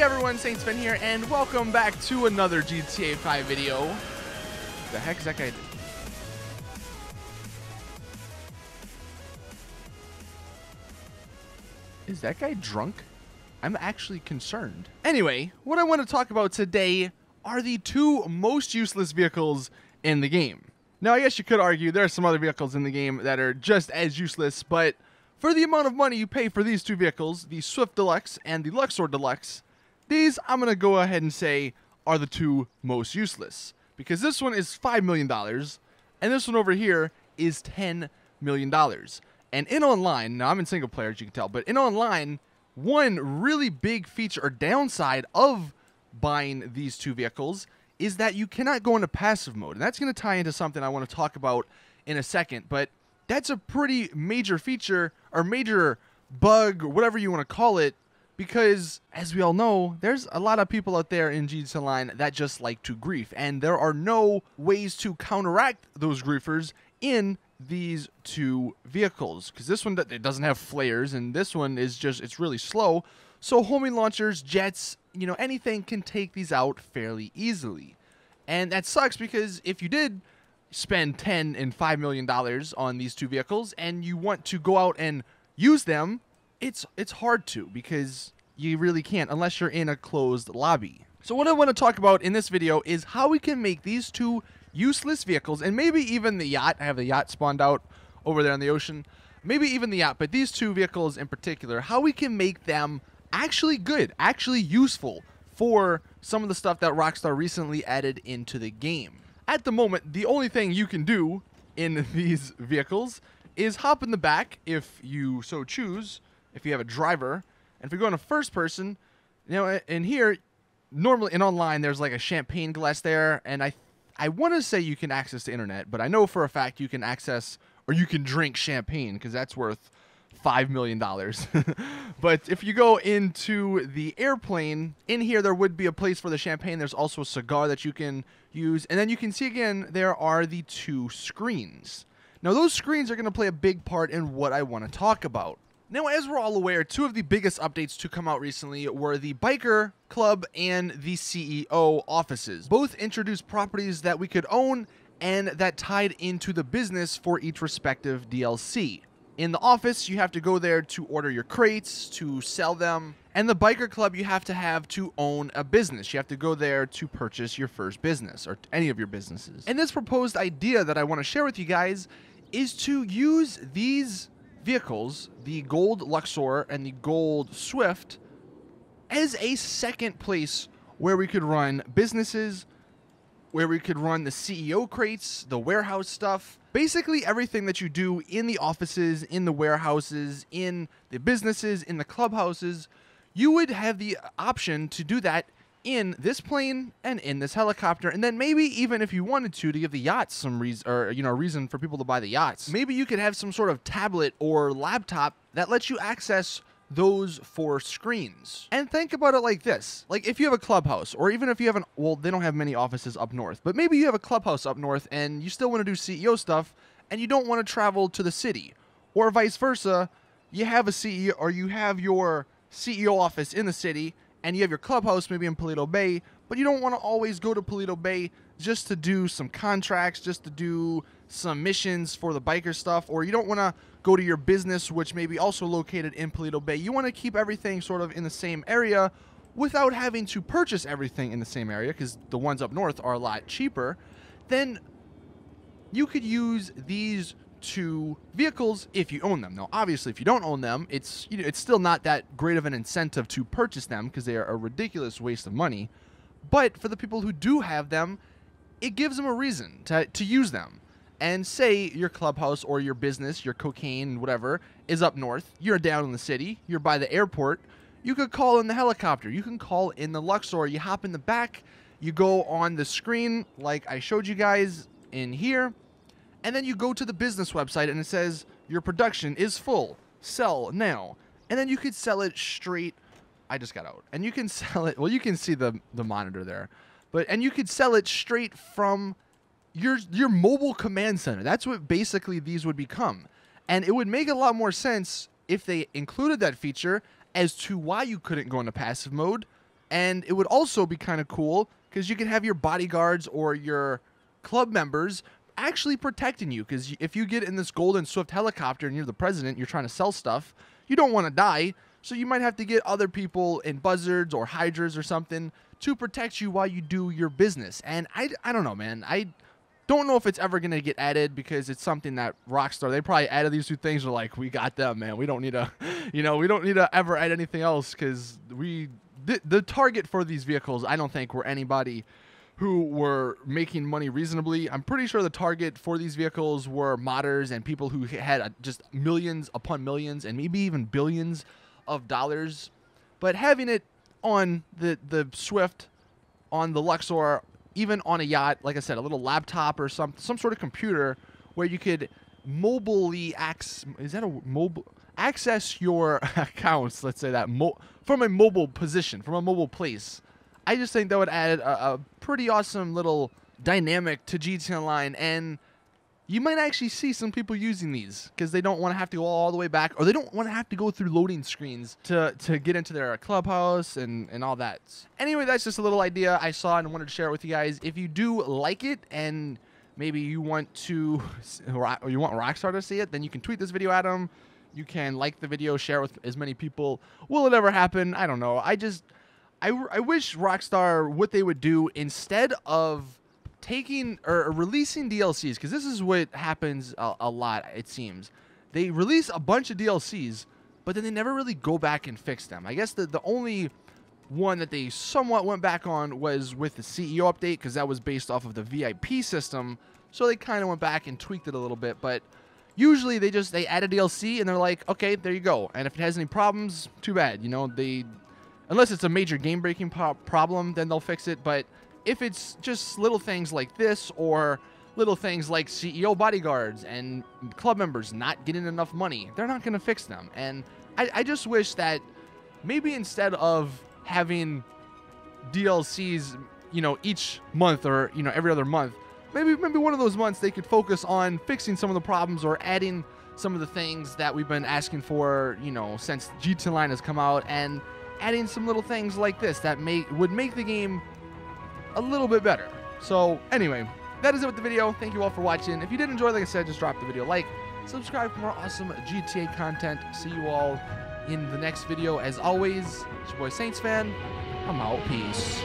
Hey everyone, Saintsfan here, and welcome back to another GTA 5 video. The heck is that guy? Is that guy drunk? I'm actually concerned. Anyway, what I want to talk about today are the two most useless vehicles in the game. Now, I guess you could argue there are some other vehicles in the game that are just as useless, but for the amount of money you pay for these two vehicles, the Swift Deluxe and the Luxor Deluxe, these, I'm going to go ahead and say, are the two most useless. Because this one is $5 million, and this one over here is $10 million. And in online, now I'm in single player, as you can tell, but in online, one really big feature or downside of buying these two vehicles is that you cannot go into passive mode. And that's going to tie into something I want to talk about in a second, but that's a pretty major feature, or major bug, or whatever you want to call it, because, as we all know, there's a lot of people out there in GTA Online that just like to grief, and there are no ways to counteract those griefers in these two vehicles, because this one, it doesn't have flares, and this one is just, it's really slow, so homing launchers, jets, you know, anything can take these out fairly easily. And that sucks, because if you did spend $10 and $5 million on these two vehicles, and you want to go out and use them, it's hard to, because you really can't unless you're in a closed lobby. So what I want to talk about in this video is how we can make these two useless vehicles, and maybe even the yacht. I have the yacht spawned out over there in the ocean. Maybe even the yacht, but these two vehicles in particular, how we can make them actually good, actually useful for some of the stuff that Rockstar recently added into the game. At the moment, the only thing you can do in these vehicles is hop in the back if you so choose, if you have a driver. And if you're going to first person, you know, in here, normally in online, there's like a champagne glass there, and I want to say you can access the internet, but I know for a fact you can access, or you can drink champagne, because that's worth $5 million. But if you go into the airplane, in here there would be a place for the champagne. There's also a cigar that you can use, and then you can see again, there are the two screens. Now those screens are going to play a big part in what I want to talk about. Now, as we're all aware, two of the biggest updates to come out recently were the Biker Club and the CEO offices. Both introduced properties that we could own and that tied into the business for each respective DLC. In the office, you have to go there to order your crates, to sell them. And the Biker Club, you have to own a business. You have to go there to purchase your first business, or any of your businesses. And this proposed idea that I want to share with you guys is to use these vehicles, the gold Luxor and the gold Swift, as a second place where we could run businesses, where we could run the CEO crates, the warehouse stuff, basically everything that you do in the offices, in the warehouses, in the businesses, in the clubhouses. You would have the option to do that in this plane and in this helicopter, and then maybe even if you wanted to give the yachts some reason, or reason for people to buy the yachts, maybe you could have some sort of tablet or laptop that lets you access those four screens. And think about it like this: like if you have a clubhouse, or even if you have well, they don't have many offices up north, but maybe you have a clubhouse up north and you still want to do CEO stuff and you don't want to travel to the city, or vice versa, you have a CEO, or you have your CEO office in the city and you have your clubhouse maybe in Paleto Bay, but you don't want to always go to Paleto Bay just to do some contracts, just to do some missions for the biker stuff, or you don't want to go to your business, which may be also located in Paleto Bay. You want to keep everything sort of in the same area without having to purchase everything in the same area, because the ones up north are a lot cheaper. Then you could use these two vehicles if you own them. Now, obviously, if you don't own them, it's still not that great of an incentive to purchase them, because they are a ridiculous waste of money. But for the people who do have them, it gives them a reason to use them. And say your clubhouse or your business, your cocaine, whatever, is up north. You're down in the city. You're by the airport. You could call in the helicopter. You can call in the Luxor. You hop in the back. You go on the screen like I showed you guys in here. And then you go to the business website and it says, your production is full. Sell now. And then you could sell it straight. I just got out. And you can sell it. Well, you can see the monitor there. And you could sell it straight from your mobile command center. That's what basically these would become. And it would make a lot more sense if they included that feature as to why you couldn't go into passive mode, And it would also be kind of cool because you can have your bodyguards or your club members actually protecting you, because if you get in this golden Swift helicopter and you're the president, you're trying to sell stuff, you don't want to die, so you might have to get other people in buzzards or hydras or something to protect you while you do your business. And I don't know, man. I don't know if it's ever going to get added, because it's something that Rockstar, they probably added these two things. They're like, we got them, man. We don't need to, we don't need to ever add anything else, because the target for these vehicles, I don't think, were anybody who were making money reasonably. I'm pretty sure the target for these vehicles were modders and people who had just millions upon millions and maybe even billions of dollars. But having it on the Swift, on the Luxor, even on a yacht, like I said, a little laptop or some sort of computer where you could mobilely access your accounts, let's say that, from a mobile position, from a mobile place. I just think that would add a pretty awesome little dynamic to GTA Online, and you might actually see some people using these because they don't want to have to go all the way back, or they don't want to have to go through loading screens to get into their clubhouse and all that. Anyway, that's just a little idea I saw and wanted to share it with you guys. If you do like it and maybe you want to, or you want Rockstar to see it, then you can tweet this video at them. You can like the video, share it with as many people. Will it ever happen? I don't know. I wish Rockstar, what they would do instead of taking or releasing DLCs, because this is what happens a lot, it seems. They release a bunch of DLCs, but then they never really go back and fix them. I guess the only one that they somewhat went back on was with the CEO update, because that was based off of the VIP system, so they kind of went back and tweaked it a little bit. But usually they add a DLC and they're like, okay, there you go. And if it has any problems, too bad. Unless it's a major game-breaking problem, then they'll fix it. But if it's just little things like this, or little things like CEO bodyguards and club members not getting enough money, they're not going to fix them. And I just wish that maybe instead of having DLCs, each month or, every other month, maybe one of those months they could focus on fixing some of the problems or adding some of the things that we've been asking for, since GTA Online has come out, and adding some little things like this that would make the game a little bit better. So anyway, that is it with the video. Thank you all for watching. If you did enjoy, like I said, just drop the video a like, subscribe for more awesome GTA content. See you all in the next video. As always, it's your boy Saintsfan. I'm out. Peace.